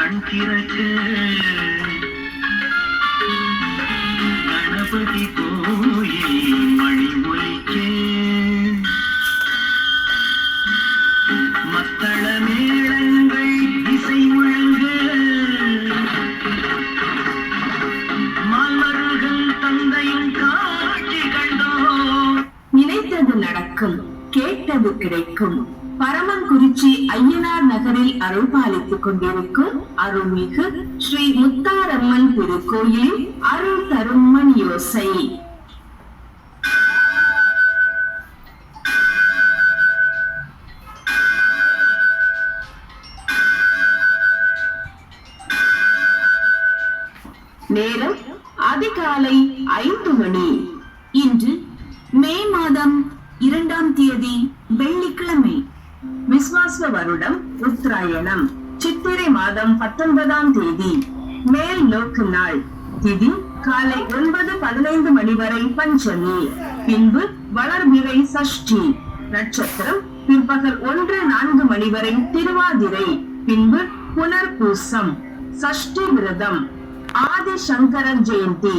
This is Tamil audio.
கண் திறக்க கணபதி கோயில் மணி ஒலிக்க மத்தள மேளங்கள் இசை முழங்க மால்வர்கள் தந்தையும் காட்சி கண்டோம். நினைத்தது நடக்கும், கேட்டது கிடைக்கும். பரமக்குறிச்சி ஐயனார் நகரில் அருள் பாலித்துக் கொண்டிருக்கும் அருள்மிகு ஸ்ரீ முத்தாரம்மன் திருக்கோயிலில் அருள் தரும் மணியோசை. நேரம் அதிகாலை 5 மணி. இன்று மே மாதம் 2ஆம் தேதி வெள்ளிக்கிழமை. விஸ்வாச வருடம் உத்தராயணம். சித்திரை மாதம் 19ஆம் தேதி. மேல் நோக்கு நாள். திதி காலை 9:15 மணி வரை பஞ்சமி. பின்பு வளர்பிறை சஷ்டி. நட்சத்திரம் பிற்பகல் 1:04 மணி வரை திருவாதிரை. பின்பு புனர்பூசம். சஷ்டி விரதம். ஆதி சங்கரர் ஜெயந்தி.